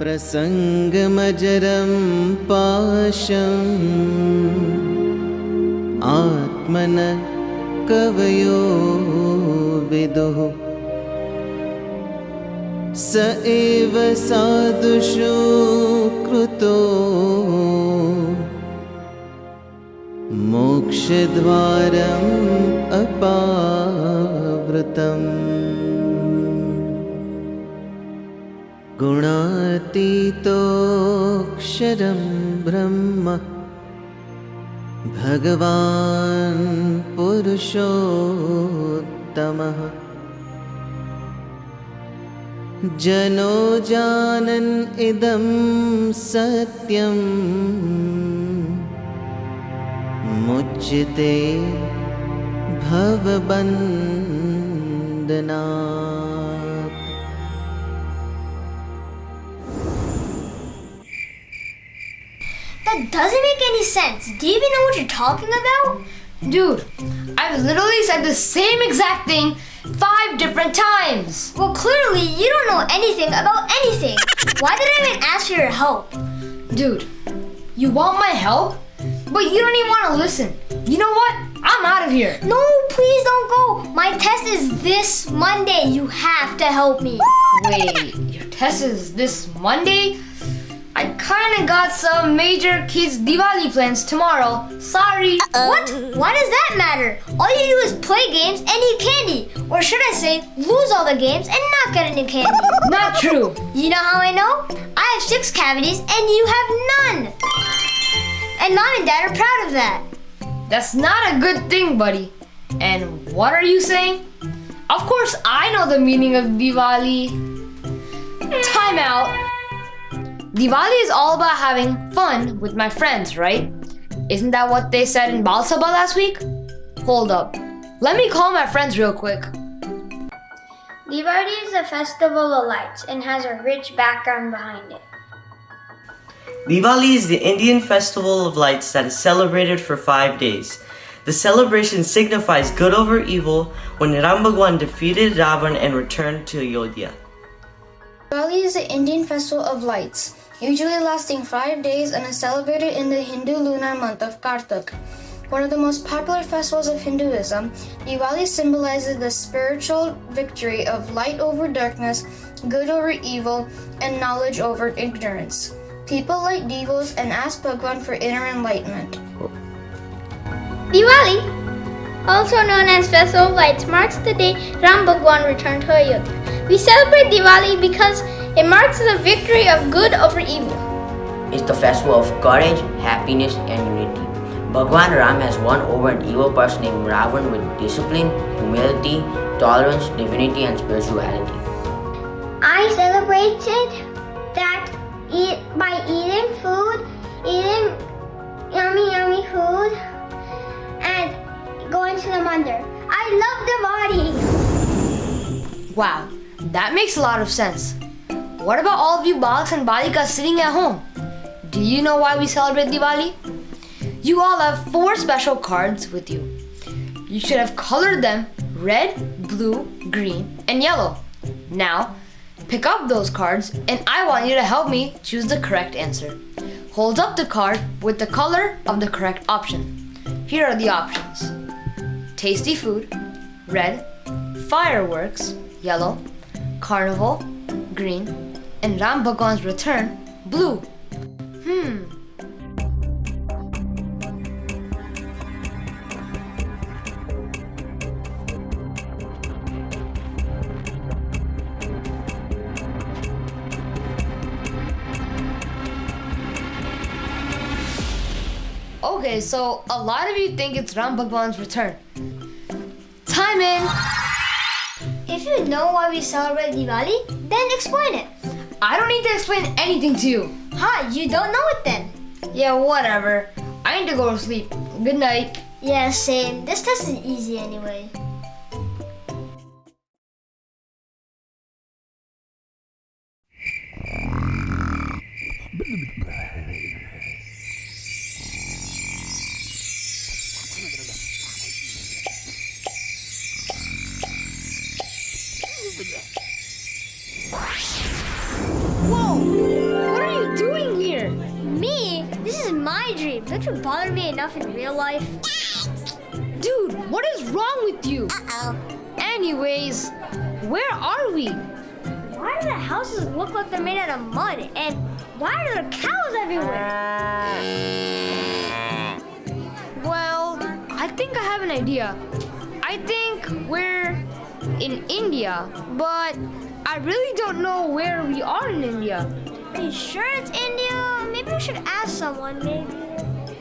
प्रसङ्गमजरं पाशम् आत्मन कवयो विदुः स एव साधुषु कृतो मोक्षद्वारम् अपावृतम् गुणातीतोऽक्षरं ब्रह्म भगवान् पुरुषोत्तमः जनो जानन् इदं सत्यम् मुच्यते भवबन्धनात्। That doesn't make any sense. Do you even know what you're talking about? Dude, I've literally said the same exact thing 5 different times. Well, clearly you don't know anything about anything. Why did I even ask for your help? Dude, you want my help? But you don't even want to listen. You know what? I'm out of here. No, please don't go. My test is this Monday. You have to help me. Wait, your test is this Monday? I kinda got some major kids Diwali plans tomorrow. Sorry. What? Why does that matter? All you do is play games and eat candy. Or should I say, lose all the games and not get any candy. Not true. You know how I know? I have 6 cavities and you have none. And Mom and Dad are proud of that. That's not a good thing, buddy. And what are you saying? Of course I know the meaning of Diwali. Time out. Diwali is all about having fun with my friends, right? Isn't that what they said in Bal Sabha last week? Hold up. Let me call my friends real quick. Diwali is a festival of lights and has a rich background behind it. Diwali is the Indian festival of lights that is celebrated for 5 days. The celebration signifies good over evil when Ram Bhagwan defeated Shravan and returned to Ayodhya. Diwali is an Indian festival of lights, usually lasting 5 days and is celebrated in the Hindu lunar month of Kartik. One of the most popular festivals of Hinduism, Diwali symbolizes the spiritual victory of light over darkness, good over evil, and knowledge over ignorance. People light devas and ask Bhagwan for inner enlightenment. Diwali, also known as Festival of Lights, marks the day Ram Bhagwan returned to Ayodhya. We celebrate Diwali because it marks the victory of good over evil. It's the festival of courage, happiness, and unity. Bhagwan Ram has won over an evil person named Ravan with discipline, humility, tolerance, divinity, and spirituality. I celebrated that by eating food, eating yummy food, and going to the mandir. I love Diwali. Wow, that makes a lot of sense. What about all of you Baliks and Balikas sitting at home? Do you know why we celebrate Diwali? You all have 4 special cards with you. You should have colored them red, blue, green, and yellow. Now, pick up those cards and I want you to help me choose the correct answer. Hold up the card with the color of the correct option. Here are the options. Tasty food, red, fireworks, yellow, carnival, green, and Ram Bhagwan's return, blue. Okay, so a lot of you think it's Ram Bhagwan's return. Time in! If you know why we celebrate Diwali, then explain it. I don't need to explain anything to you. You don't know it then. Yeah, whatever. I need to go to sleep. Good night. Yeah, same. This test is easy anyway. Whoa! my dreams. Don't you bother me enough in real life? Dude, what is wrong with you? Uh-oh. Anyways, where are we? Why do the houses look like they're made out of mud? And why are there cows everywhere? Well, I think I have an idea. I think we're in India, but I really don't know where we are in India. Are you sure it's India? Maybe we should ask someone, maybe.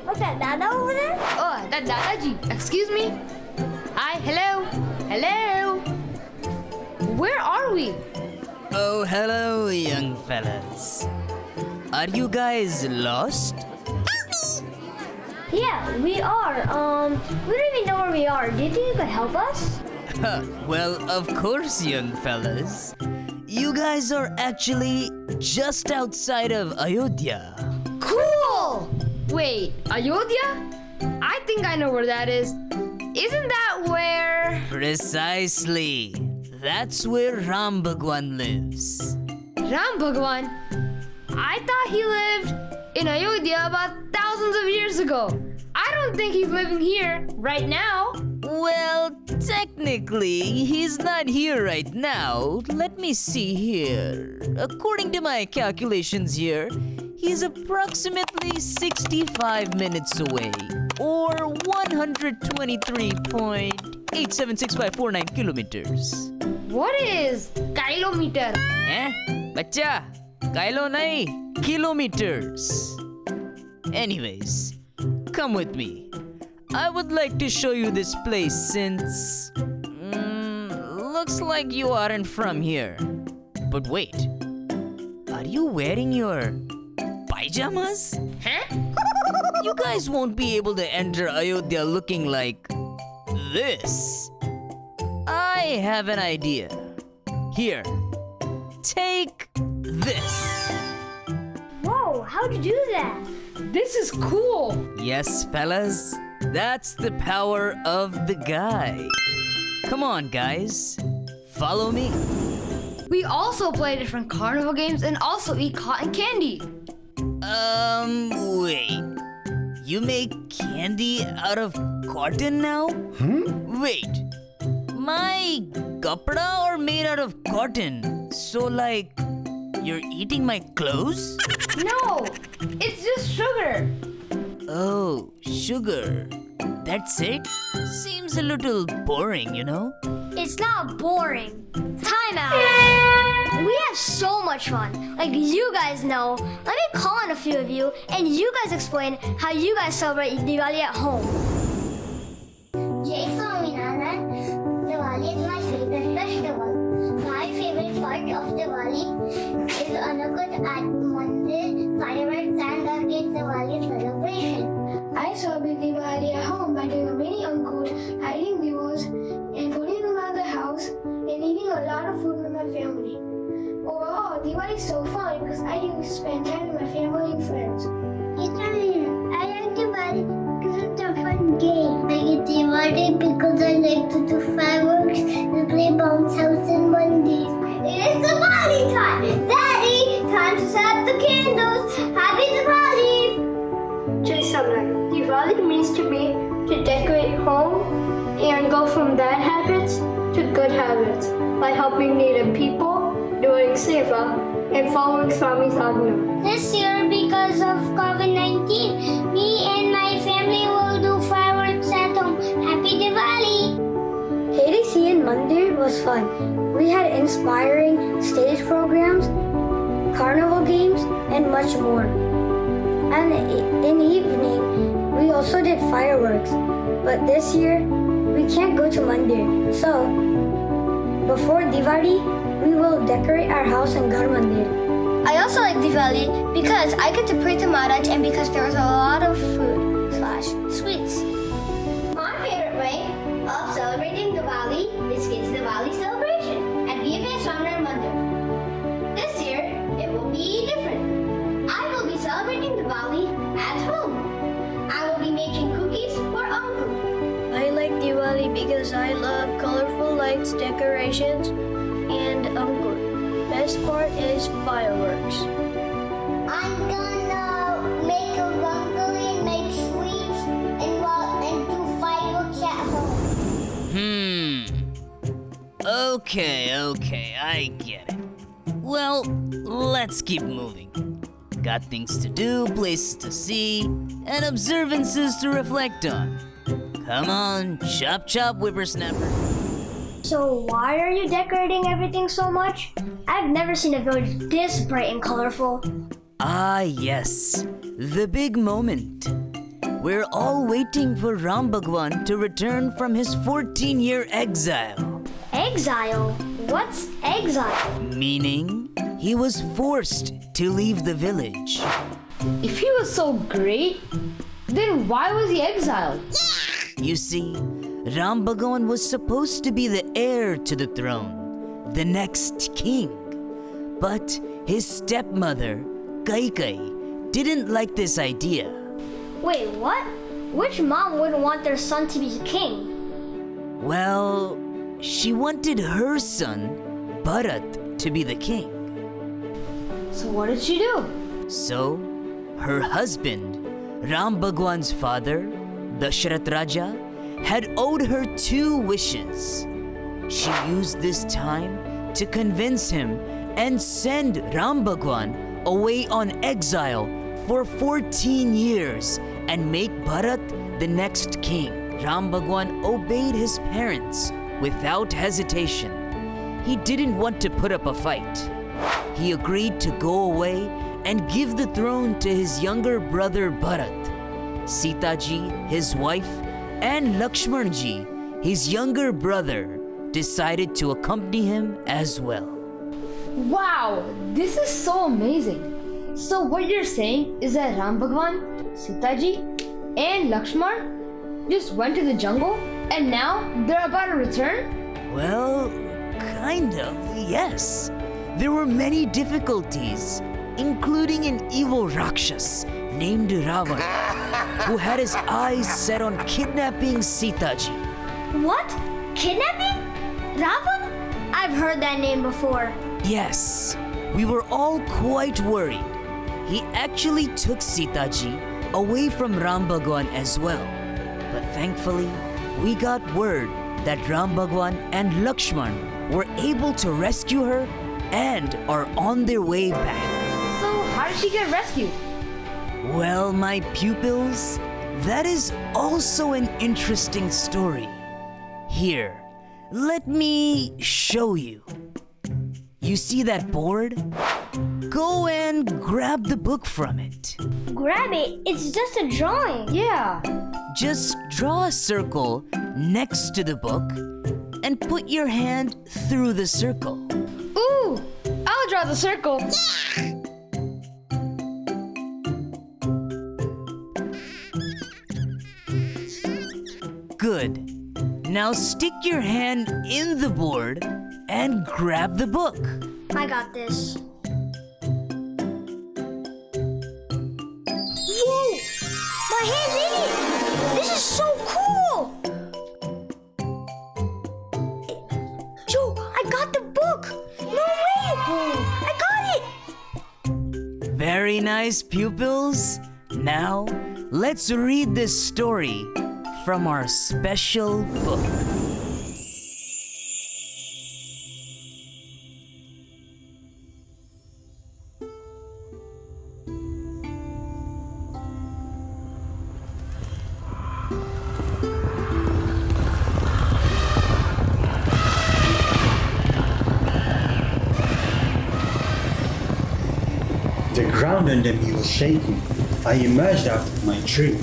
What's that, Dada over there? Oh, that Dadaji. Excuse me? Hi, hello? Hello? Where are we? Oh, hello, young fellas. Are you guys lost? Yeah, we are. We don't even know where we are. Do you think you could help us? Well, of course, young fellas. You guys are actually just outside of Ayodhya. Cool! Wait, Ayodhya? I think I know where that is. Isn't that where... Precisely. That's where Ram Bhagwan lives. Ram Bhagwan? I thought he lived in Ayodhya about thousands of years ago. I don't think he's living here right now. Well, technically, he's not here right now. Let me see here. According to my calculations here, he's approximately 65 minutes away, or 123.876549 kilometers. What is kilometer? Eh? Bacha, kilo nahi, kilometers. Anyways, come with me. I would like to show you this place since... looks like you aren't from here. But wait, are you wearing your pajamas? Huh? You guys won't be able to enter Ayodhya looking like this. I have an idea. Here, take this. Whoa, how'd you do that? This is cool. Yes, fellas, that's the power of the guy. Come on, guys, follow me. We also play different carnival games and also eat cotton candy. Wait. You make candy out of cotton now? Wait. My kapda are made out of cotton. So like, you're eating my clothes? No, it's just sugar. Oh, sugar. That's it? Seems a little boring, you know? It's not boring. Time out. We have so much fun. Like you guys know. Let me call on a few of you and you guys explain how you guys celebrate Diwali at home. Jai Swaminarayan. Diwali is my favorite festival. My favorite part of Diwali is Anakud at Mandir, fireworks and the Great Diwali celebration. I celebrate Diwali at home by doing a mini Ankur, lighting diwals, and putting them around the house, and eating a lot of food with my family. Overall, Diwali is so fun because I get to spend time with my family and friends. I like Diwali because it's a fun game. I like Diwali because I like to do fireworks and play bounce house and Mondays. It is Diwali time! Daddy, time to set up the candles! Happy Diwali! Jai Samran. Diwali means to me to decorate home and go from bad habits to good habits by helping needy people, doing seva, and following Swami's Agna. This year, because of COVID-19, me and my family will do fireworks at home. Happy Diwali! ADC in Mandir was fun. We had inspiring stage programs, carnival games, and much more. And in the evening, we also did fireworks. But this year, we can't go to Mandir. So, before Diwali, we will decorate our house in Ghar Mandir. I also like Diwali because I get to pray to Maharaj and because there's a lot of food / sweets. My favorite way of celebrating Diwali is Kids Diwali Celebration at BAPS Mandir. This year, it will be different. I will be celebrating Diwali at home. I will be making cookies for Uncle. I like Diwali because I love colorful lights, decorations, and Ankur. Best part is fireworks. I'm gonna make a rangoli in Okay, I get it. Well, let's keep moving. Got things to do, places to see, and observances to reflect on. Come on, chop chop, whippersnapper. So why are you decorating everything so much? I've never seen a village this bright and colorful. Ah, yes, the big moment. We're all waiting for Ram Bhagwan to return from his 14-year exile. Exile? What's exile? Meaning, he was forced to leave the village. If he was so great, then why was he exiled? You see, Ram Bhagwan was supposed to be the heir to the throne, the next king. But his stepmother, Kaikai, didn't like this idea. Wait, what? Which mom wouldn't want their son to be king? Well, she wanted her son, Bharat, to be the king. So what did she do? So, her husband, Ram Bhagwan's father, Dashrath Raja, had owed her 2 wishes. She used this time to convince him and send Ram Bhagwan away on exile for 14 years and make Bharat the next king. Ram Bhagwan obeyed his parents without hesitation. He didn't want to put up a fight. He agreed to go away and give the throne to his younger brother Bharat. Sita ji, his wife, and Lakshman ji, his younger brother, decided to accompany him as well. Wow, this is so amazing. So what you're saying is that Ram Bhagwan, Sita ji, and Lakshman just went to the jungle and now they're about to return? Well, kind of, yes. There were many difficulties, including an evil Rakshas named Ravan, who had his eyes set on kidnapping Sita ji. What? Kidnapping? Ravan? I've heard that name before. Yes, we were all quite worried. He actually took Sita ji away from Ram Bhagwan as well. But thankfully, we got word that Ram Bhagwan and Lakshman were able to rescue her and are on their way back. So how did she get rescued? Well, my pupils, that is also an interesting story. Here, let me show you. You see that board? Go and grab the book from it. Grab it. It's just a drawing. Yeah. Just draw a circle next to the book and put your hand through the circle. Ooh, I'll draw the circle. Good. Now stick your hand in the board and grab the book. I got this. Whoa! My hand's in it! This is so cool! Joe, I got the book! No way! I got it! Very nice, pupils. Now, let's read this story from our special book. The ground under me was shaking. I emerged out of my tree.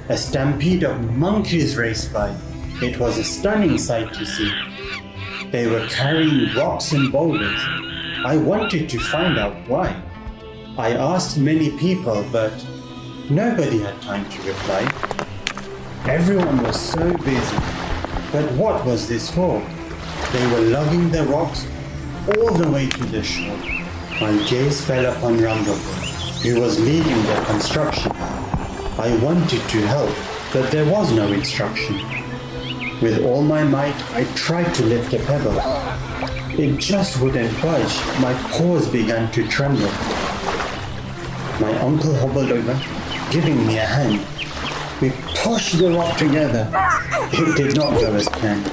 A stampede of monkeys raced by. It was a stunning sight to see. They were carrying rocks and boulders. I wanted to find out why. I asked many people, but nobody had time to reply. Everyone was so busy. But what was this for? They were lugging the rocks all the way to the shore. My gaze fell upon Ram Bhagwan, who was leading the construction. I wanted to help, but there was no instruction. With all my might, I tried to lift a pebble. It just wouldn't budge. My paws began to tremble. My uncle hobbled over, giving me a hand. We pushed the rock together. It did not go as planned.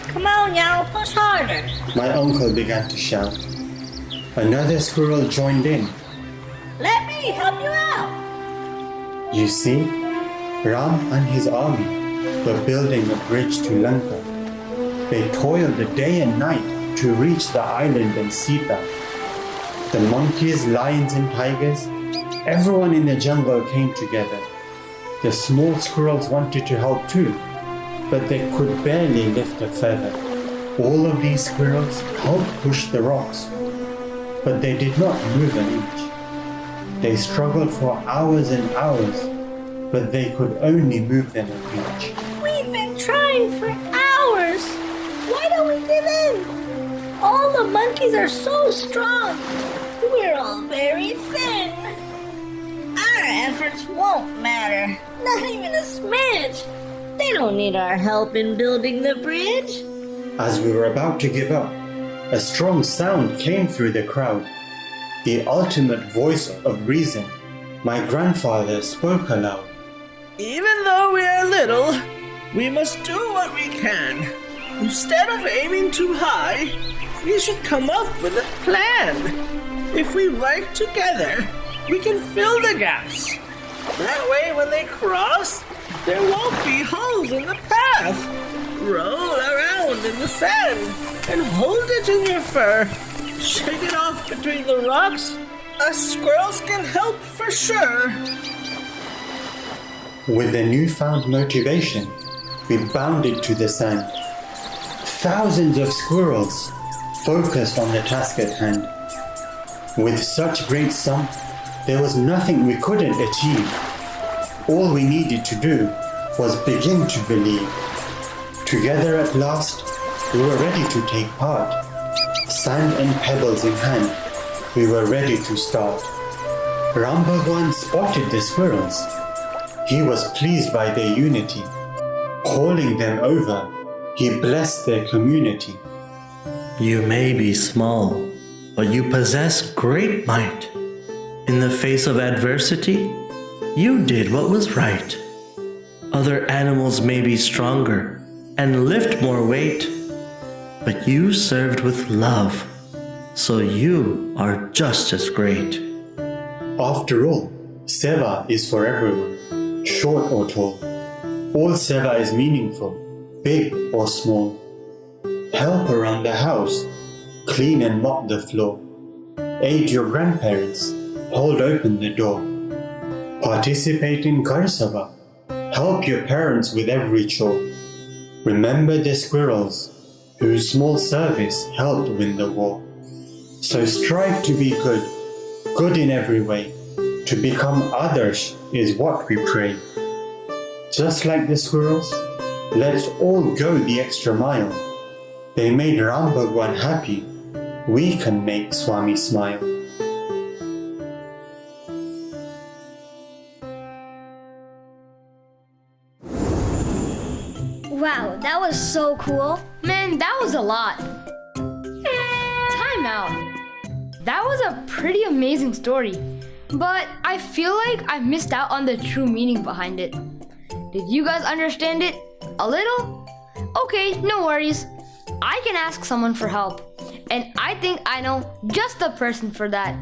Come on, y'all, push harder. My uncle began to shout. Another squirrel joined in. Let me help you out. You see, Ram and his army were building a bridge to Lanka. They toiled day and night to reach the island and Sita. The monkeys, lions and tigers, everyone in the jungle came together. The small squirrels wanted to help too, but they could barely lift a feather. All of these squirrels helped push the rocks, but they did not move an inch. They struggled for hours and hours, but they could only move them an inch. We've been trying for hours. Why don't we give in? All the monkeys are so strong. We're all very thin. Our efforts won't matter. Not even a smidge. They don't need our help in building the bridge. As we were about to give up, a strong sound came through the crowd. The ultimate voice of reason. My grandfather spoke aloud. Even though we are little, we must do what we can. Instead of aiming too high, we should come up with a plan. If we work together, we can fill the gaps. That way, when they cross, there won't be holes in the path. Roll around in the sand and hold it in your fur. Shake it off between the rocks. Us squirrels can help for sure. With a newfound motivation, we bounded to the sand. Thousands of squirrels focused on the task at hand. With such great sum, there was nothing we couldn't achieve. All we needed to do was begin to believe. Together at last, we were ready to take part. Sand and pebbles in hand, we were ready to start. Ram Bhagwan spotted the squirrels. He was pleased by their unity. Calling them over, he blessed their community. You may be small, but you possess great might. In the face of adversity, you did what was right. Other animals may be stronger and lift more weight, but you served with love, so you are just as great. After all, Seva is for everyone, short or tall. All Seva is meaningful, big or small. Help around the house, clean and mop the floor. Aid your grandparents, hold open the door. Participate in Ghar Sabha, help your parents with every chore. Remember the squirrels, whose small service helped win the war. So strive to be good, good in every way. To become Adarsh is what we pray. Just like the squirrels, let's all go the extra mile. They made Ram Bhagwan happy. We can make Swami smile. Wow, that was so cool. Man, that was a lot. Time out. That was a pretty amazing story, but I feel like I missed out on the true meaning behind it. Did you guys understand it? A little? Okay, no worries. I can ask someone for help, and I think I know just the person for that.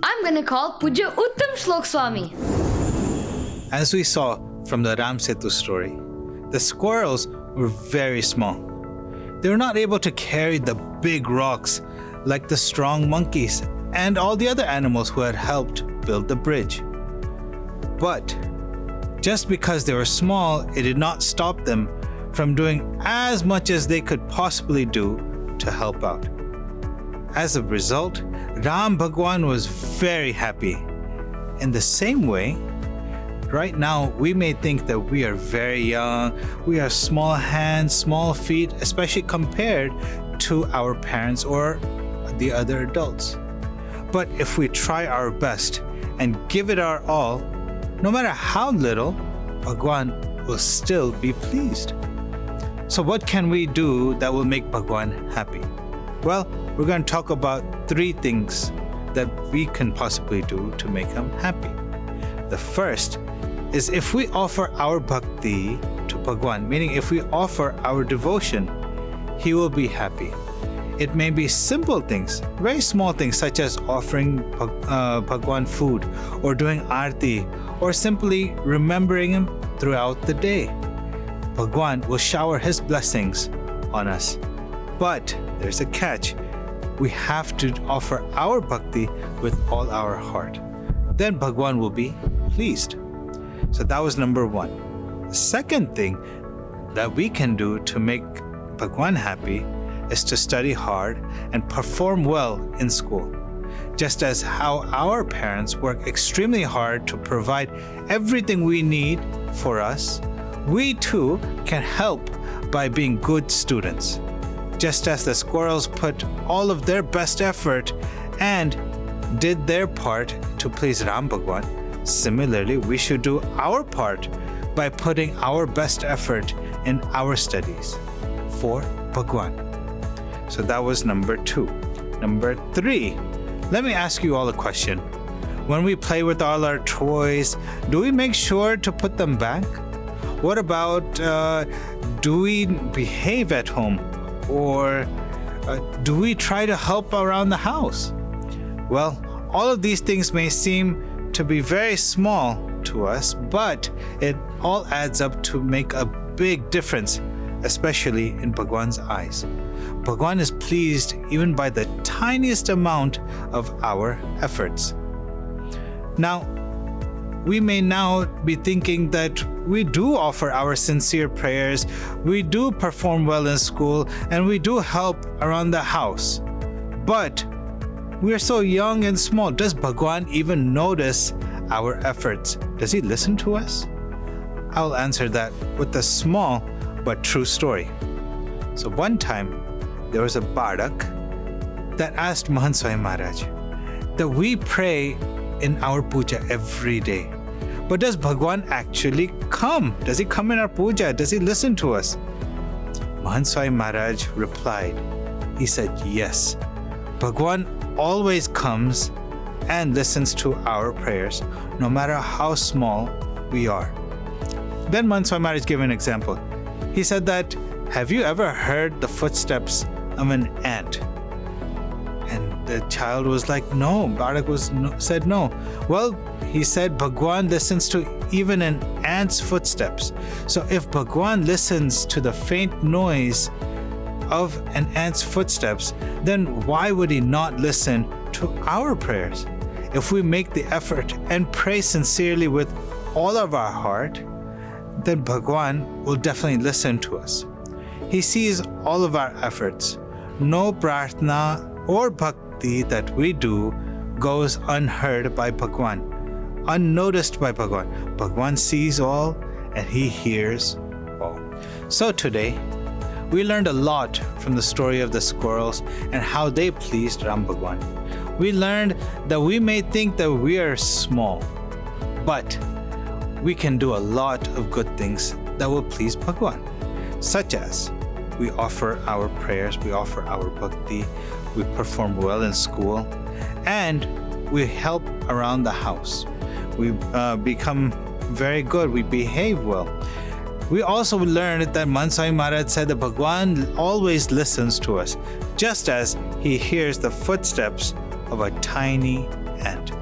I'm gonna call Puja Uttam Shlok Swami. As we saw from the Ram Setu story, the squirrels were very small. They were not able to carry the big rocks like the strong monkeys and all the other animals who had helped build the bridge. But just because they were small, it did not stop them from doing as much as they could possibly do to help out. As a result, Ram Bhagwan was very happy. In the same way, right now we may think that we are very young, we have small hands, small feet, especially compared to our parents or the other adults. But if we try our best and give it our all, no matter how little, Bhagwan will still be pleased. So what can we do that will make Bhagwan happy? Well, we're going to talk about 3 things that we can possibly do to make him happy. The first is if we offer our bhakti to Bhagwan, meaning if we offer our devotion, he will be happy. It may be simple things, very small things such as offering Bhagwan food or doing Aarti or simply remembering him throughout the day. Bhagwan will shower his blessings on us. But there's a catch. We have to offer our bhakti with all our heart. Then Bhagwan will be pleased. So that was number 1. The second thing that we can do to make Bhagwan happy is to study hard and perform well in school. Just as how our parents work extremely hard to provide everything we need for us, we too can help by being good students. Just as the squirrels put all of their best effort and did their part to please Ram Bhagwan, similarly, we should do our part by putting our best effort in our studies for Bhagwan. So that was number 2. Number 3, let me ask you all a question. When we play with all our toys, do we make sure to put them back? What about, do we behave at home? Or do we try to help around the house? Well, all of these things may seem to be very small to us, but it all adds up to make a big difference, especially in Bhagwan's eyes. Bhagwan is pleased even by the tiniest amount of our efforts. Now, we may now be thinking that we do offer our sincere prayers, we do perform well in school, and we do help around the house. But we are so young and small. Does Bhagwan even notice our efforts? Does he listen to us? I'll answer that with a small but true story. So one time, there was a Barak that asked Mahant Swami Maharaj that we pray in our puja every day. But does Bhagwan actually come? Does he come in our puja? Does he listen to us? Mahant Swami Maharaj replied. He said, yes. Bhagwan always comes and listens to our prayers, no matter how small we are. Then Mahant Swami Maharaj gave an example. He said that, have you ever heard the footsteps of an ant? And the child was like, no. Barak said no. Well, he said Bhagwan listens to even an ant's footsteps. So if Bhagwan listens to the faint noise of an ant's footsteps, then why would he not listen to our prayers? If we make the effort and pray sincerely with all of our heart, then Bhagwan will definitely listen to us. He sees all of our efforts. No prarthana or bhakti that we do goes unheard by Bhagwan, unnoticed by Bhagwan. Bhagwan sees all and he hears all. So today, we learned a lot from the story of the squirrels and how they pleased Ram Bhagwan. We learned that we may think that we are small, but we can do a lot of good things that will please Bhagwan, such as we offer our prayers, we offer our bhakti, we perform well in school, and we help around the house. We become very good, we behave well. We also learned that Mahant Swami Maharaj said that Bhagwan always listens to us, just as he hears the footsteps of a tiny ant.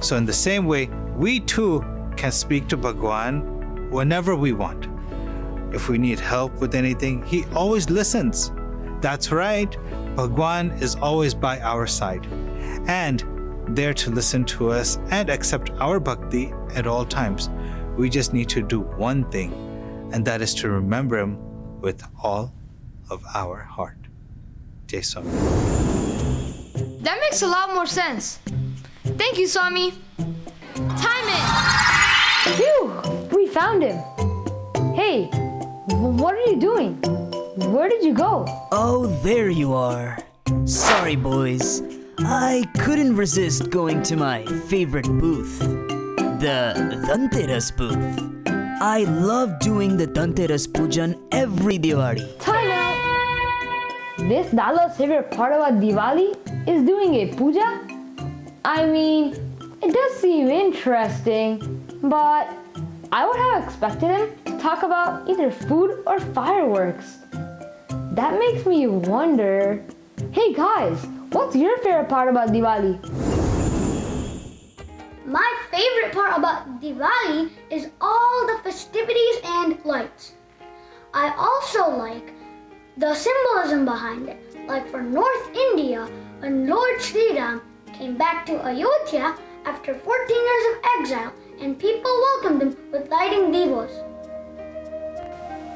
So in the same way, we too can speak to Bhagwan whenever we want. If we need help with anything, he always listens. That's right, Bhagwan is always by our side and there to listen to us and accept our bhakti at all times. We just need to do one thing, and that is to remember him with all of our heart. Jai Swami. That makes a lot more sense. Thank you, Swami. Time it! Phew! We found him. Hey, what are you doing? Where did you go? Oh, there you are. Sorry, boys. I couldn't resist going to my favorite booth, the Dhanteras booth. I love doing the Dhanteras pujan every Diwali. Time out! This Dala's favorite part about Diwali is doing a puja? I mean, it does seem interesting, but I would have expected him to talk about either food or fireworks. That makes me wonder. Hey guys, what's your favorite part about Diwali? My favorite part about Diwali is all the festivities and lights. I also like the symbolism behind it. Like for North India, when Lord Shravan came back to Ayodhya after 14 years of exile, and people welcomed him with lighting divas.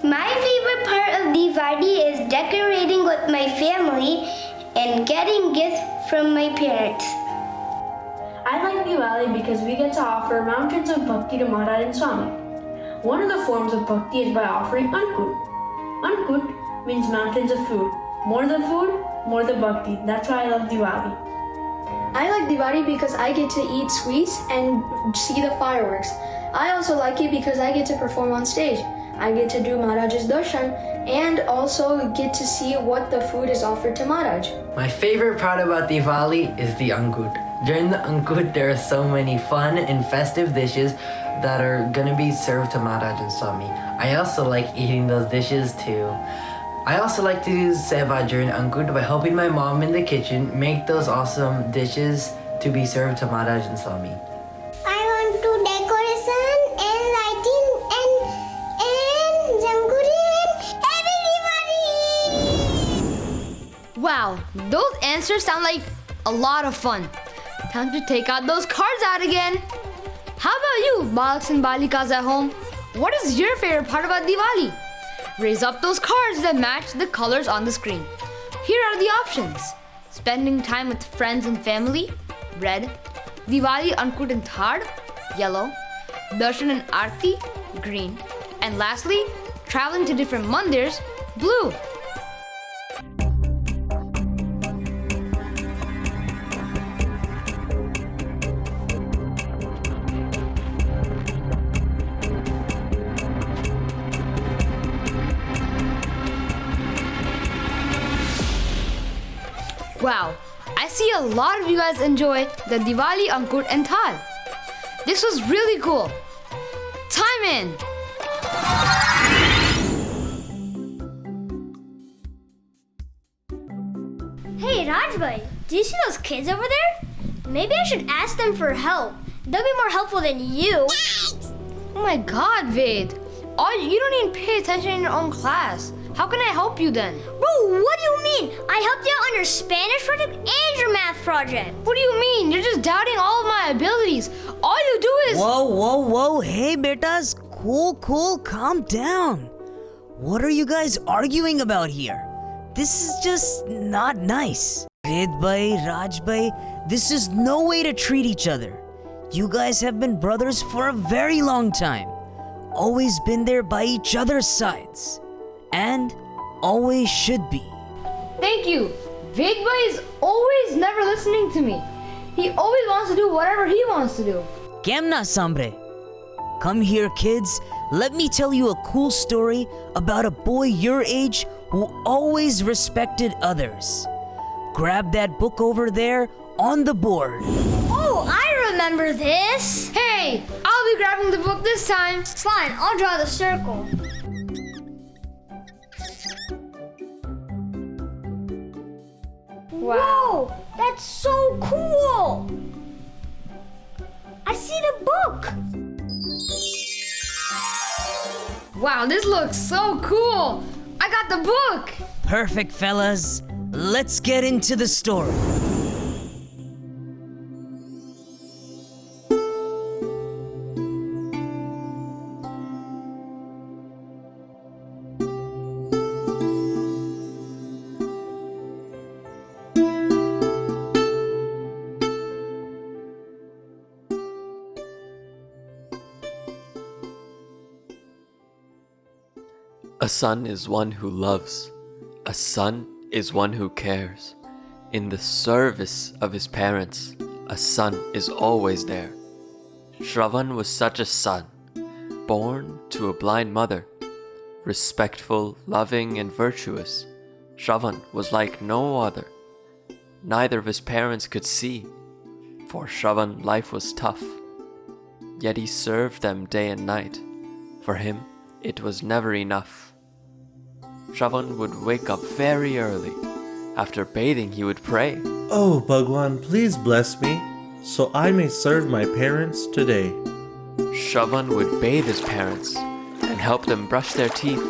My favorite part of Diwali is decorating with my family and getting gifts from my parents. I like Diwali because we get to offer mountains of bhakti to Maharaj and Swami. One of the forms of bhakti is by offering Ankut. Ankut means mountains of food. More the food, more the bhakti. That's why I love Diwali. I like Diwali because I get to eat sweets and see the fireworks. I also like it because I get to perform on stage. I get to do Maharaj's darshan and also get to see what the food is offered to Maharaj. My favorite part about Diwali is the Ankut. During the Ankut, there are so many fun and festive dishes that are gonna be served to Maharaj and Swami. I also like eating those dishes too. I also like to do seva during Ankut by helping my mom in the kitchen make those awesome dishes to be served to Maharaj and Swami. I want to decoration and lighting and Janguri and everybody. Wow, those answers sound like a lot of fun. Time to take out those cards out again. How about you, Balaks and Balikas at home? What is your favorite part about Diwali? Raise up those cards that match the colors on the screen. Here are the options. Spending time with friends and family, red. Diwali Ankut and Thad, yellow. Darshan and Aarti, green. And lastly, traveling to different mandirs, blue. Wow, I see a lot of you guys enjoy the Diwali Ankut and Thal. This was really cool. Time in! Hey Rajbhai, do you see those kids over there? Maybe I should ask them for help. They'll be more helpful than you. Oh my god, Ved. You don't even pay attention in your own class. How can I help you then? Bro, what do you mean? I helped you out on your Spanish project and your math project. What do you mean? You're just doubting all of my abilities. All you do is... Whoa. Hey, betas. Cool. Calm down. What are you guys arguing about here? This is just not nice. Ved bhai, Raj bhai, this is no way to treat each other. You guys have been brothers for a very long time. Always been there by each other's sides. And always should be. Thank you. Ved bhai is always never listening to me. He always wants to do whatever he wants to do. Kemna Sambre. Come here, kids. Let me tell you a cool story about a boy your age who always respected others. Grab that book over there on the board. Oh, I remember this. Hey, I'll be grabbing the book this time. Fine, I'll draw the circle. Wow. Whoa, that's so cool. I see the book. Wow, this looks so cool. I got the book. Perfect, fellas. Let's get into the story. A son is one who loves. A son is one who cares. In the service of his parents, a son is always there. Shravan was such a son, born to a blind mother. Respectful, loving, and virtuous, Shravan was like no other. Neither of his parents could see. For Shravan, life was tough. Yet he served them day and night. For him, it was never enough. Shravan would wake up very early. After bathing, he would pray. Oh, Bhagwan, please bless me, so I may serve my parents today. Shravan would bathe his parents and help them brush their teeth.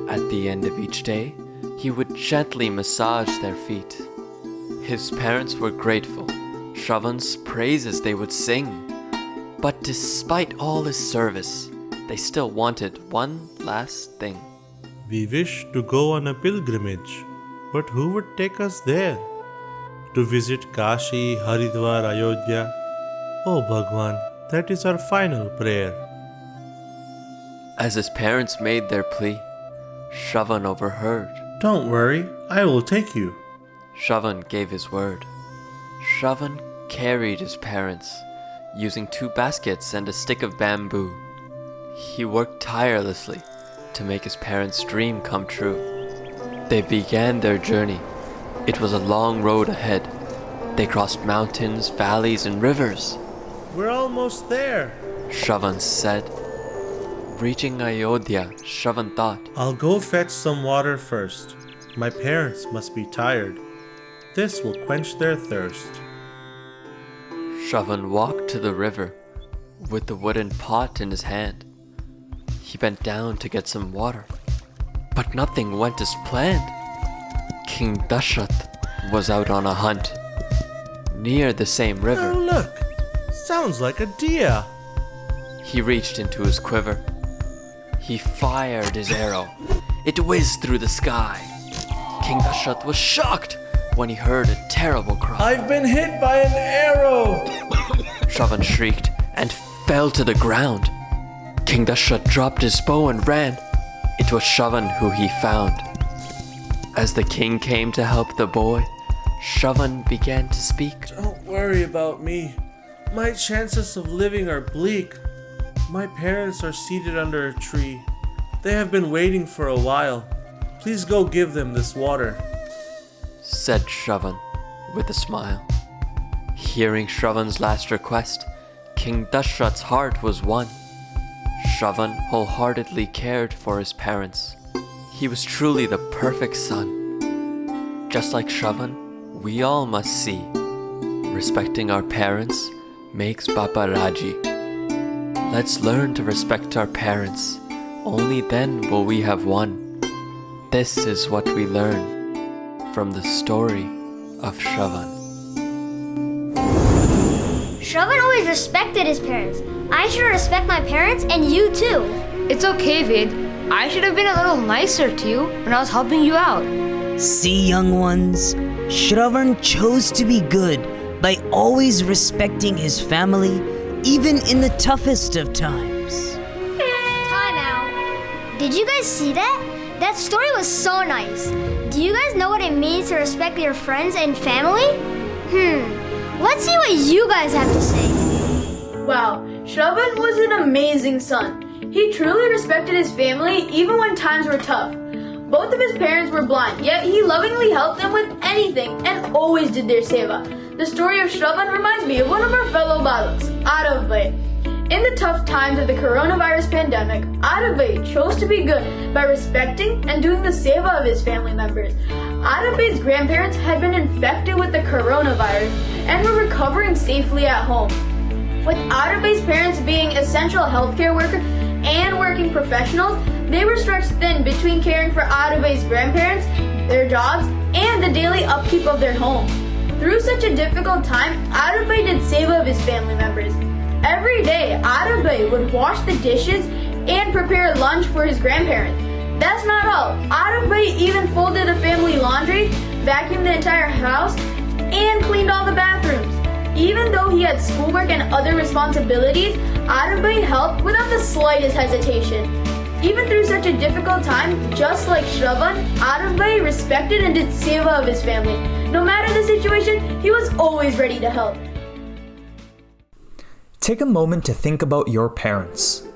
At the end of each day, he would gently massage their feet. His parents were grateful. Shravan's praises they would sing. But despite all his service, they still wanted one last thing. We wish to go on a pilgrimage, but who would take us there? To visit Kashi, Haridwar, Ayodhya? Oh Bhagwan, that is our final prayer. As his parents made their plea, Shravan overheard. Don't worry, I will take you. Shravan gave his word. Shravan carried his parents, using 2 baskets and a stick of bamboo. He worked tirelessly to make his parents' dream come true. They began their journey. It was a long road ahead. They crossed mountains, valleys, and rivers. We're almost there, Shravan said. Reaching Ayodhya, Shravan thought, I'll go fetch some water first. My parents must be tired. This will quench their thirst. Shravan walked to the river with the wooden pot in his hand. He bent down to get some water, but nothing went as planned. King Dashrath was out on a hunt near the same river. Oh, look! Sounds like a deer. He reached into his quiver. He fired his arrow. It whizzed through the sky. King Dashrath was shocked when he heard a terrible cry. I've been hit by an arrow! Shravan shrieked and fell to the ground. King Dashrath dropped his bow and ran. It was Shravan who he found. As the king came to help the boy, Shravan began to speak. Don't worry about me. My chances of living are bleak. My parents are seated under a tree. They have been waiting for a while. Please go give them this water, said Shravan with a smile. Hearing Shravan's last request, King Dashrath's heart was won. Shravan wholeheartedly cared for his parents. He was truly the perfect son. Just like Shravan, we all must see. Respecting our parents makes Bapa Raji. Let's learn to respect our parents. Only then will we have won. This is what we learn from the story of Shravan. Shravan always respected his parents. I should respect my parents and you too. It's okay, Ved. I should have been a little nicer to you when I was helping you out. See, young ones, Shravan chose to be good by always respecting his family, even in the toughest of times. Time out. Did you guys see that? That story was so nice. Do you guys know what it means to respect your friends and family? Let's see what you guys have to say. Wow, Shravan was an amazing son. He truly respected his family even when times were tough. Both of his parents were blind, yet he lovingly helped them with anything and always did their seva. The story of Shravan reminds me of one of our fellow Balaks, Ayodhya. In the tough times of the coronavirus pandemic, Ayodhya chose to be good by respecting and doing the seva of his family members. Ayodhya's grandparents had been infected with the coronavirus and were recovering safely at home. With Ayodhya's parents being essential healthcare workers and working professionals, they were stretched thin between caring for Ayodhya's grandparents, their jobs, and the daily upkeep of their home. Through such a difficult time, Ayodhya did seva of his family members. Every day, Ayodhya would wash the dishes and prepare lunch for his grandparents. That's not all. Ayodhya even folded the family laundry, vacuumed the entire house, and cleaned all the bathrooms. Even though he had schoolwork and other responsibilities, Ayodhya helped without the slightest hesitation. Even through such a difficult time, just like Shravan, Ayodhya respected and did seva of his family. No matter the situation, he was always ready to help. Take a moment to think about your parents.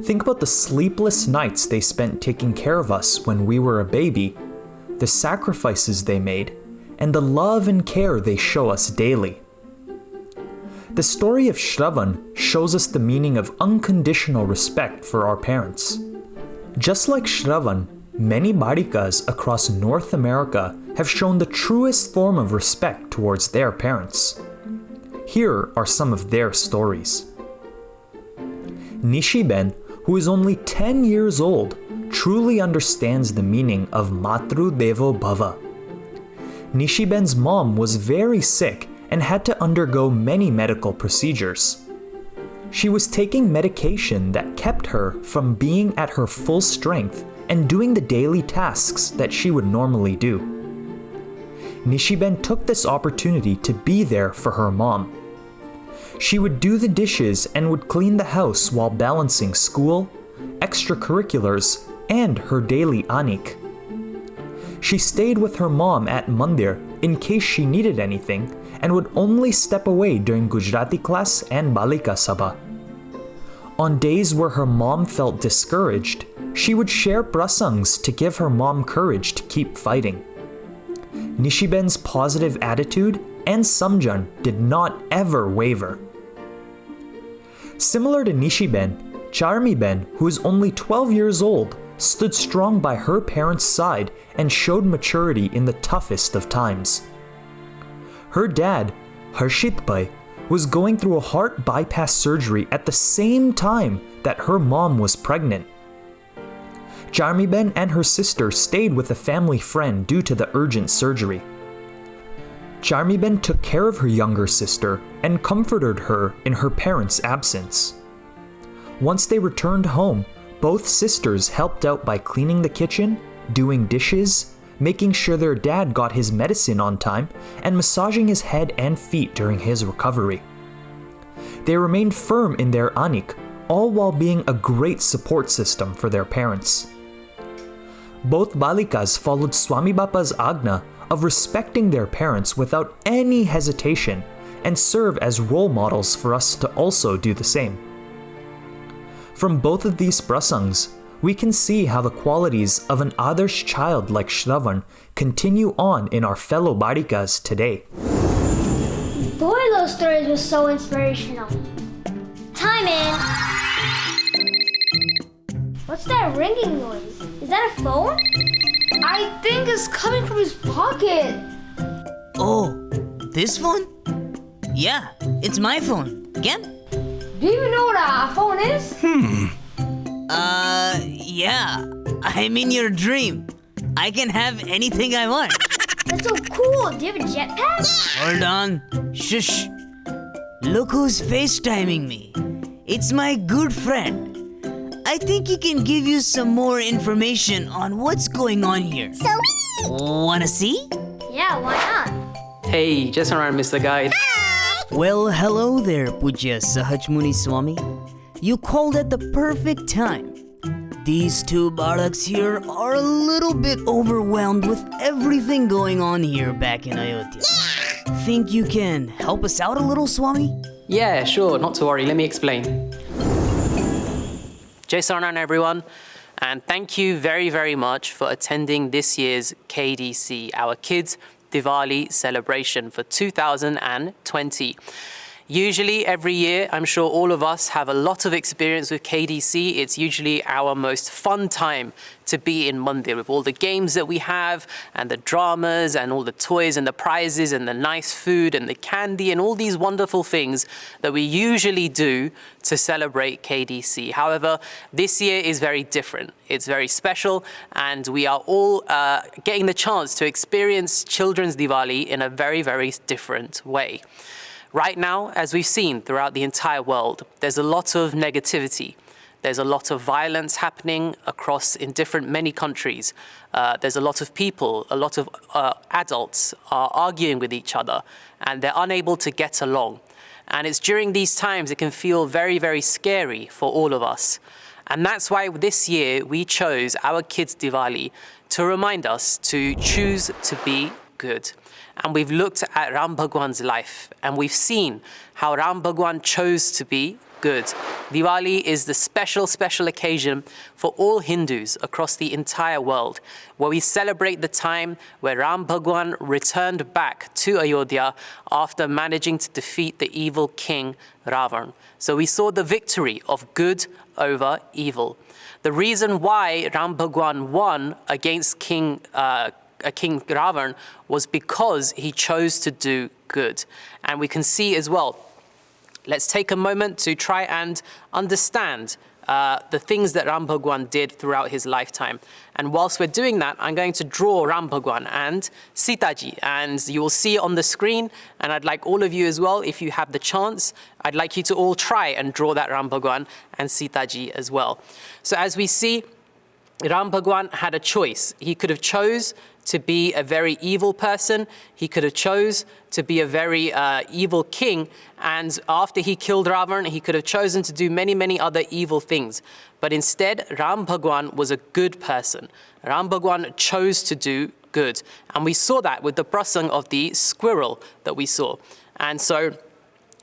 Think about the sleepless nights they spent taking care of us when we were a baby, the sacrifices they made, and the love and care they show us daily. The story of Shravan shows us the meaning of unconditional respect for our parents. Just like Shravan, Many Balikas across North America have shown the truest form of respect towards their parents. Here are some of their stories. Nishiben, who is only 10 years old, truly understands the meaning of Matru Devo Bhava. Nishiben's mom was very sick and had to undergo many medical procedures. She was taking medication that kept her from being at her full strength and doing the daily tasks that she would normally do. Nishiben took this opportunity to be there for her mom. She would do the dishes and would clean the house while balancing school, extracurriculars, and her daily anik. She stayed with her mom at mandir in case she needed anything and would only step away during Gujarati class and Balika Sabha. On days where her mom felt discouraged, she would share prasangs to give her mom courage to keep fighting. Nishiben's positive attitude and samjan did not ever waver. Similar to Nishiben, Charmiben, who is only 12 years old, stood strong by her parents' side and showed maturity in the toughest of times. Her dad, Harshitbhai, was going through a heart bypass surgery at the same time that her mom was pregnant. Charmiben and her sister stayed with a family friend due to the urgent surgery. Charmiben took care of her younger sister and comforted her in her parents' absence. Once they returned home, both sisters helped out by cleaning the kitchen, doing dishes, making sure their dad got his medicine on time, and massaging his head and feet during his recovery. They remained firm in their anik, all while being a great support system for their parents. Both Balikas followed Swami Bapa's agna of respecting their parents without any hesitation and serve as role models for us to also do the same. From both of these prasangs, we can see how the qualities of an Adarsh child like Shravan continue on in our fellow Balikas today. Boy, those stories were so inspirational. Time in! What's that ringing noise? Is that a phone? I think it's coming from his pocket. Oh, this phone? Yeah, it's my phone. Again? Do you know what a phone is? Yeah. I'm in your dream. I can have anything I want. That's so cool. Do you have a jetpack? Hold on. Shush. Look who's FaceTiming me. It's my good friend. I think he can give you some more information on what's going on here. Wanna see? Yeah, why not? Hey, just around, Mr. Guide. Well, hello there, Pujya Sahajmuni Swami. You called at the perfect time. These two Balaks here are a little bit overwhelmed with everything going on here back in Ayodhya. Think you can help us out a little, Swami? Yeah, sure, not to worry, let me explain. Jai Saranam, everyone, and thank you very, very much for attending this year's KDC, our Kids Diwali Celebration for 2020. Usually every year, I'm sure all of us have a lot of experience with KDC. It's usually our most fun time to be in Mandir with all the games that we have and the dramas and all the toys and the prizes and the nice food and the candy and all these wonderful things that we usually do to celebrate KDC. However, this year is very different. It's very special, and we are all getting the chance to experience Children's Diwali in a very, very different way. Right now, as we've seen throughout the entire world, there's a lot of negativity. There's a lot of violence happening across in many countries. There's a lot of people, a lot of adults are arguing with each other, and they're unable to get along. And it's during these times it can feel very, very scary for all of us. And that's why this year we chose our Kids Diwali to remind us to choose to be good. And we've looked at Ram Bhagwan's life, and we've seen how Ram Bhagwan chose to be good. Diwali is the special occasion for all Hindus across the entire world, where we celebrate the time where Ram Bhagwan returned back to Ayodhya after managing to defeat the evil king Ravan. So we saw the victory of good over evil. The reason why Ram Bhagwan won against King Ravan was because he chose to do good. And we can see as well, let's take a moment to try and understand the things that Ram Bhagwan did throughout his lifetime. And whilst we're doing that, I'm going to draw Ram Bhagwan and Sita ji, and you will see on the screen, and I'd like all of you as well, if you have the chance, I'd like you to all try and draw that Ram Bhagwan and Sita ji as well. So as we see, Ram Bhagwan had a choice. He could have chose to be a very evil person. He could have chose to be a very evil king. And after he killed Ravan, he could have chosen to do many other evil things. But instead, Ram Bhagwan was a good person. Ram Bhagwan chose to do good. And we saw that with the prasang of the squirrel that we saw. And so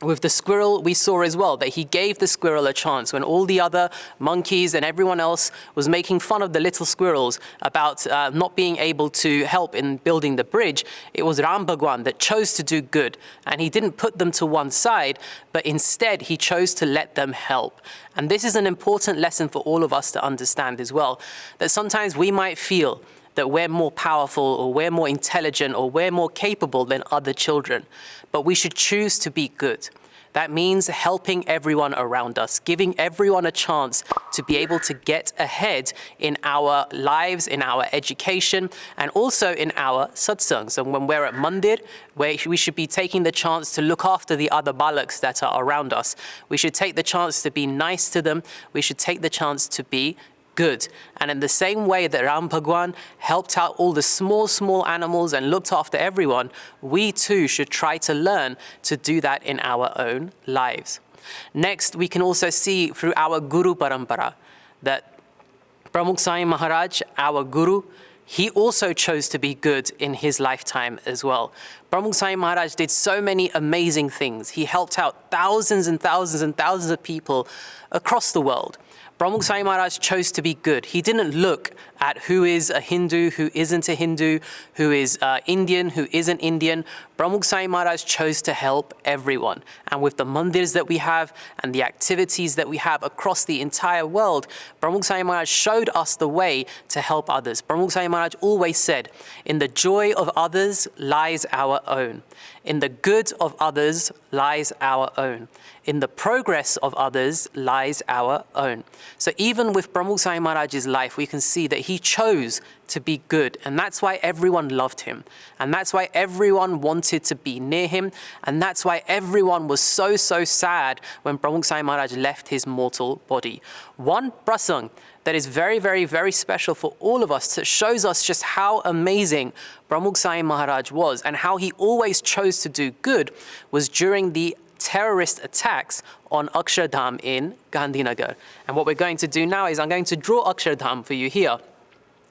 with the squirrel, we saw as well that he gave the squirrel a chance when all the other monkeys and everyone else was making fun of the little squirrels about not being able to help in building the bridge. It was Ram Bhagwan that chose to do good, and he didn't put them to one side, but instead he chose to let them help. And this is an important lesson for all of us to understand as well, that sometimes we might feel that we're more powerful or we're more intelligent or we're more capable than other children. But we should choose to be good. That means helping everyone around us, giving everyone a chance to be able to get ahead in our lives, in our education, and also in our satsangs. And when we're at mandir, we should be taking the chance to look after the other balaks that are around us. We should take the chance to be nice to them. We should take the chance to be good. And in the same way that Ram Bhagwan helped out all the small animals and looked after everyone, we too should try to learn to do that in our own lives. Next, we can also see through our Guru Parampara that Pramukh Sai Maharaj, our Guru, he also chose to be good in his lifetime as well. Pramukh Sai Maharaj did so many amazing things. He helped out thousands and thousands of people across the world. Pramukh Sai Maharaj chose to be good. He didn't look at who is a Hindu, who isn't a Hindu, who is Indian, who isn't Indian. Pramukh Sai Maharaj chose to help everyone. And with the mandirs that we have and the activities that we have across the entire world, Pramukh Sai Maharaj showed us the way to help others. Pramukh Sai Maharaj always said, in the joy of others lies our own. In the good of others lies our own. In the progress of others lies our own. So even with Pramukh Sai Maharaj's life, we can see that he chose to be good. And that's why everyone loved him. And that's why everyone wanted to be near him. And that's why everyone was so sad when Pramukh Sai Maharaj left his mortal body. One prasang that is very special for all of us, that shows us just how amazing Pramukh Sai Maharaj was and how he always chose to do good, was during the terrorist attacks on Akshardham in Gandhinagar. And what we're going to do now is I'm going to draw Akshardham for you here.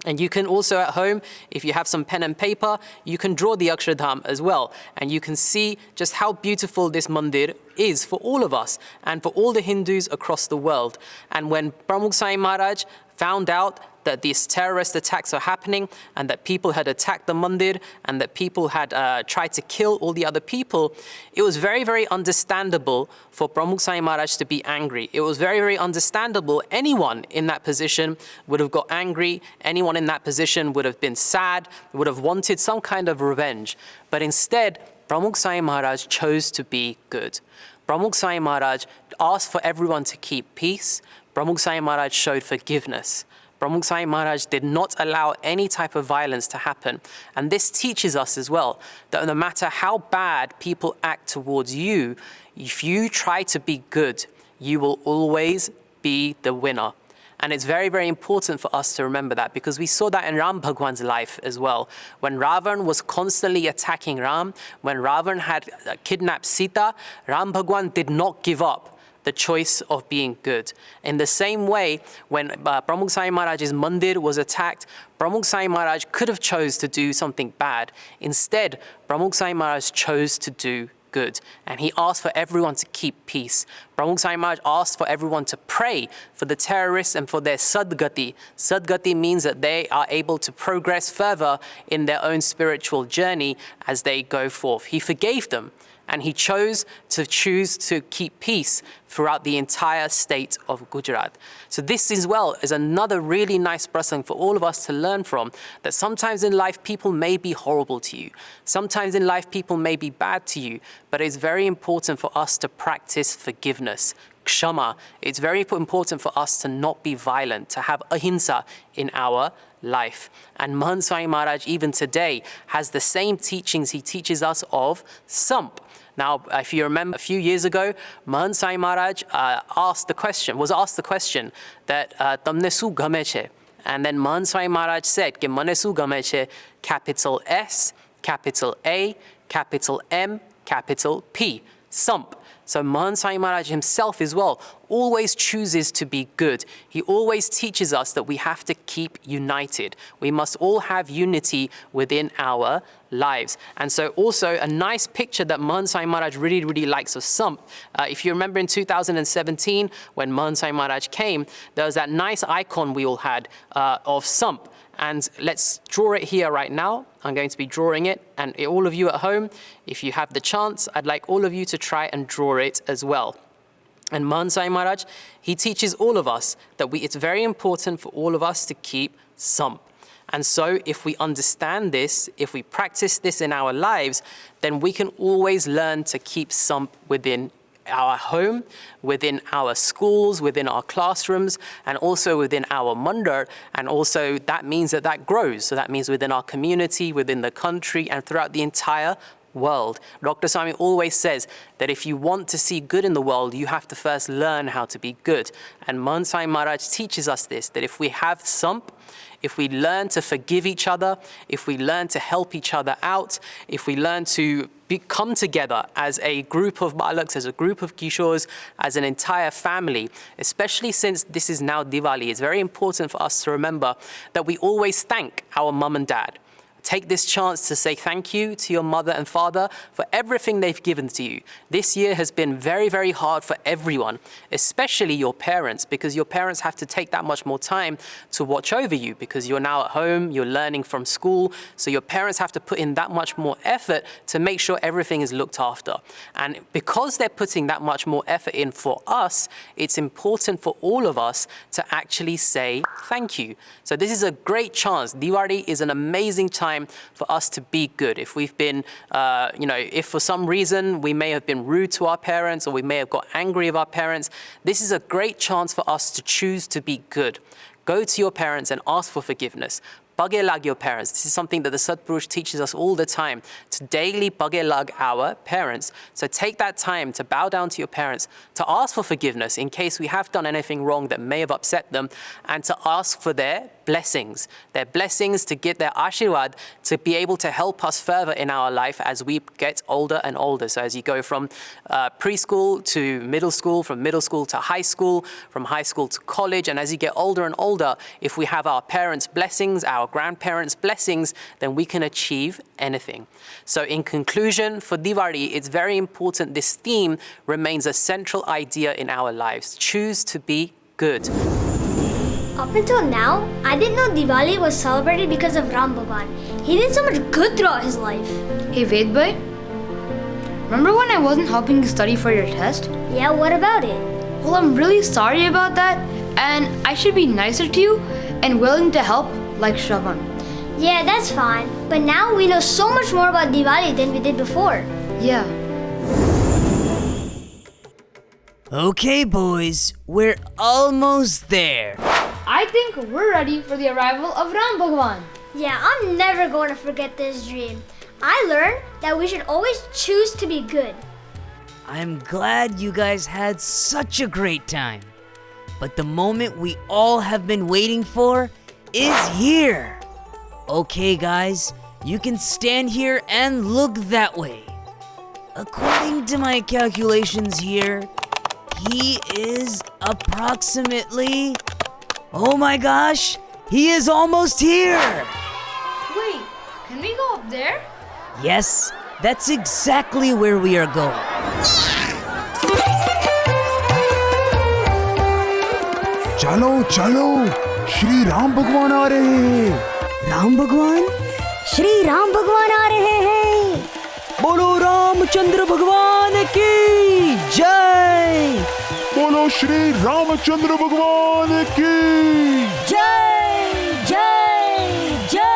And you can also at home, if you have some pen and paper, you can draw the Akshardham as well. And you can see just how beautiful this mandir is for all of us and for all the Hindus across the world. And when Pramukh Sai Maharaj found out that these terrorist attacks are happening and that people had attacked the mandir and that people had tried to kill all the other people, it was very understandable for Pramukh Sai Maharaj to be angry. It was very understandable. Anyone in that position would have got angry. Anyone in that position would have been sad, would have wanted some kind of revenge. But instead, Pramukh Sai Maharaj chose to be good. Pramukh Sai Maharaj asked for everyone to keep peace. Pramukh Sai Maharaj showed forgiveness. Pramukh Sai Maharaj did not allow any type of violence to happen. And this teaches us as well that no matter how bad people act towards you, if you try to be good, you will always be the winner. And it's very important for us to remember that, because we saw that in Ram Bhagwan's life as well. When Ravan was constantly attacking Ram, when Ravan had kidnapped Sita, Ram Bhagwan did not give up the choice of being good. In the same way, when Pramukh Sai Maharaj's mandir was attacked, Pramukh Sai Maharaj could have chose to do something bad. Instead, Pramukh Sai Maharaj chose to do good. And he asked for everyone to keep peace. Pramukh Sai Maharaj asked for everyone to pray for the terrorists and for their sadgati. Sadgati means that they are able to progress further in their own spiritual journey as they go forth. He forgave them. And he chose to keep peace throughout the entire state of Gujarat. So this as well is another really nice prasang for all of us to learn from, that sometimes in life people may be horrible to you. Sometimes in life people may be bad to you, but it's very important for us to practice forgiveness. Kshama. It's very important for us to not be violent, to have ahimsa in our life. And Mahant Swami Maharaj even today has the same teachings he teaches us of Samp. Now, if you remember a few years ago, Mahant Sai Maharaj was asked the question that Tamne su game che? And then Mahant Sai Maharaj said, Ke mane su game che? Capital S, capital A, capital M, capital P. Samp. So Mahant Sai Maharaj himself as well always chooses to be good. He always teaches us that we have to keep united. We must all have unity within our lives. And so also a nice picture that Mahant Sai Maharaj really, really likes of Samp. If you remember in 2017, when Mahant Sai Maharaj came, there was that nice icon we all had of Samp. And let's draw it here right now. I'm going to be drawing it. And all of you at home, if you have the chance, I'd like all of you to try and draw it as well. And Mahant Sai Maharaj, he teaches all of us that it's very important for all of us to keep Samp. And so if we understand this, if we practice this in our lives, then we can always learn to keep Samp within our home, within our schools, within our classrooms, and also within our mandar. And also that means that grows. So that means within our community, within the country, and throughout the entire world. Dr. Swami always says that if you want to see good in the world, you have to first learn how to be good. And Mahant Sai Maharaj teaches us this, that if we have Samp, if we learn to forgive each other, if we learn to help each other out, if we learn to come together as a group of balaks, as a group of kishores, as an entire family, especially since this is now Diwali, it's very important for us to remember that we always thank our mum and dad. Take this chance to say thank you to your mother and father for everything they've given to you. This year has been very, very hard for everyone, especially your parents, because your parents have to take that much more time to watch over you because you're now at home, you're learning from school, so your parents have to put in that much more effort to make sure everything is looked after. And because they're putting that much more effort in for us, it's important for all of us to actually say thank you. So this is a great chance. Diwali is an amazing time for us to be good. If we've been, if for some reason we may have been rude to our parents or we may have got angry with our parents, this is a great chance for us to choose to be good. Go to your parents and ask for forgiveness. Bage lag your parents. This is something that the Satpurush teaches us all the time, to daily bage lag our parents. So take that time to bow down to your parents, to ask for forgiveness in case we have done anything wrong that may have upset them, and to ask for their blessings to get their ashirwad to be able to help us further in our life as we get older and older. So as you go from preschool to middle school, from middle school to high school, from high school to college, and as you get older and older, if we have our parents' blessings, our grandparents' blessings, then we can achieve anything. So in conclusion, for Diwali, it's very important this theme remains a central idea in our lives. Choose to be good. Up until now, I didn't know Diwali was celebrated because of Ram Bhagwan. He did so much good throughout his life. Hey Ved boy, remember when I wasn't helping you study for your test? Yeah, what about it? Well, I'm really sorry about that, and I should be nicer to you and willing to help like Shravan. Yeah, that's fine. But now we know so much more about Diwali than we did before. Yeah. Okay, boys, we're almost there. I think we're ready for the arrival of Ram Bhagwan. Yeah, I'm never going to forget this dream. I learned that we should always choose to be good. I'm glad you guys had such a great time. But the moment we all have been waiting for is here. Okay, guys, you can stand here and look that way. According to my calculations here, he is approximately... Oh my gosh, he is almost here! Wait, can we go up there? Yes, That's exactly where we are going. चलो चलो श्री राम भगवान आ रहे हैं। राम भगवान? श्री राम भगवान आ रहे हैं। बोलो रामचंद्र भगवान की जय। बोलो श्री रामचंद्र भगवान की जय जय जय।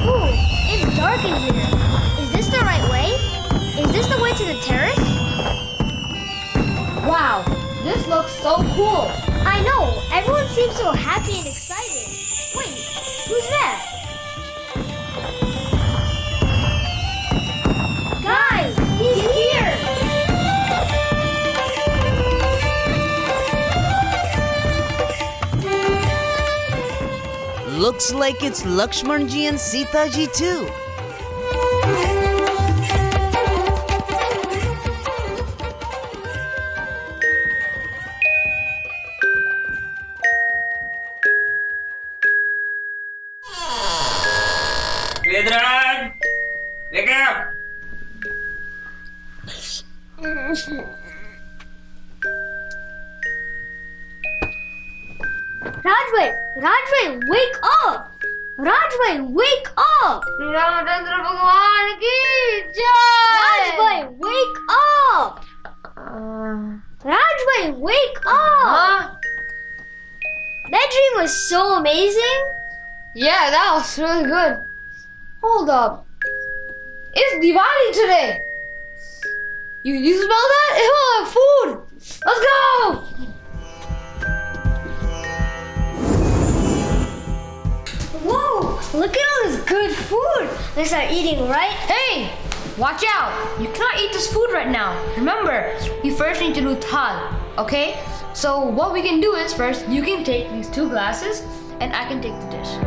Ooh, it's dark in here. Is this the right way? Is this the way to the terrace? Wow, this looks so cool. I know, everyone seems so happy and excited. Wait, who's that? Guys, he's here! Looks like it's Lakshman ji and Sita ji too. Ved and Raj! Wake up! Rajbhai, wake up! Rajbhai, wake up! Ramchandra Bhagwan ki jai! Rajbhai, wake up! Rajbhai, wake up! That dream was so amazing. Yeah, that was really good. Hold up. It's Diwali today. You smell that? It smells like food. Let's go! Whoa, look at all this good food. Let's start eating, right? Hey, watch out. You cannot eat this food right now. Remember, we first need to do thal, okay? So what we can do is first, you can take these 2 glasses and I can take the dish.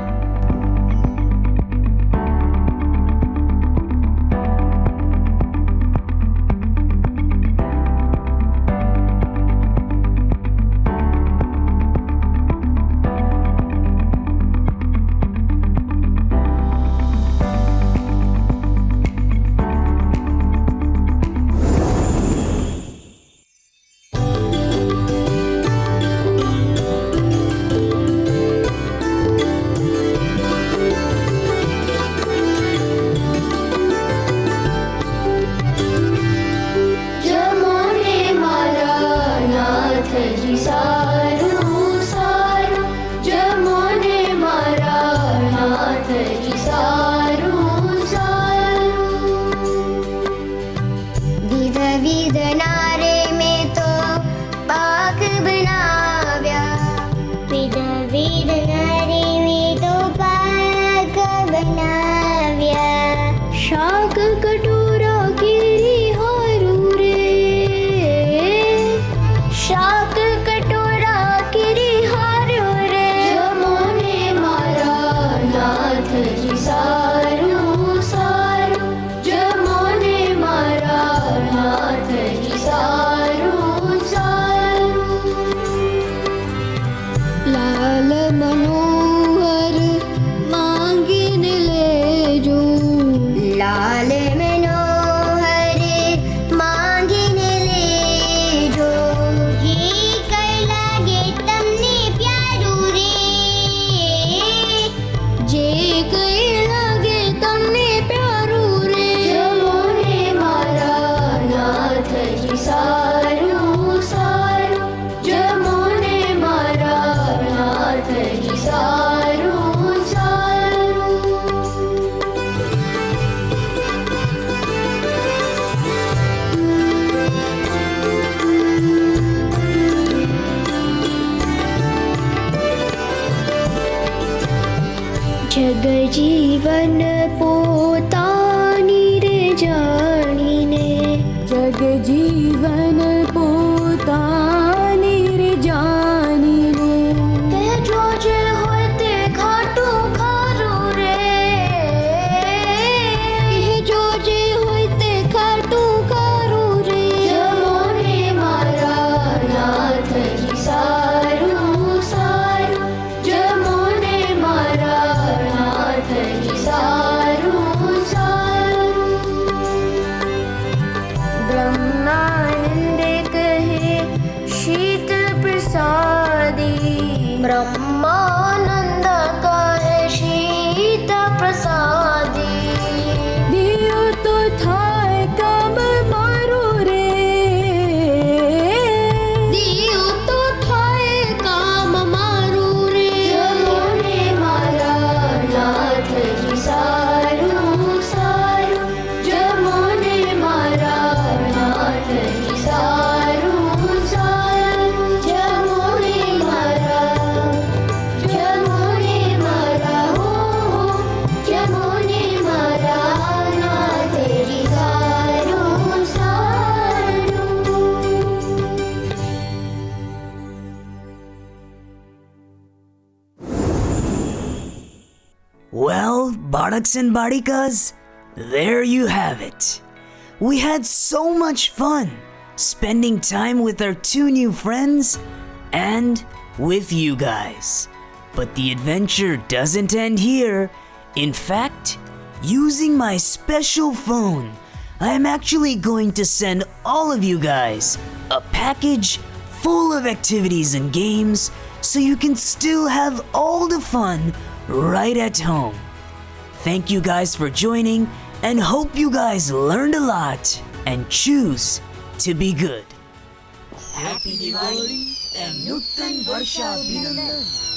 जीवन पोतानी रे जानीने जग जीवन पोतानी रे जानीने ते जो जे होते खाटू खारू रे जो जे होते खाटू खारू रे जमोने Well, Baraks and Barikas, there you have it. We had so much fun spending time with our 2 new friends and with you guys. But the adventure doesn't end here. In fact, using my special phone, I am actually going to send all of you guys a package full of activities and games so you can still have all the fun right at home. Thank you guys for joining and hope you guys learned a lot and choose to be good. Happy Diwali and Nuttan Varsha Abhinandan.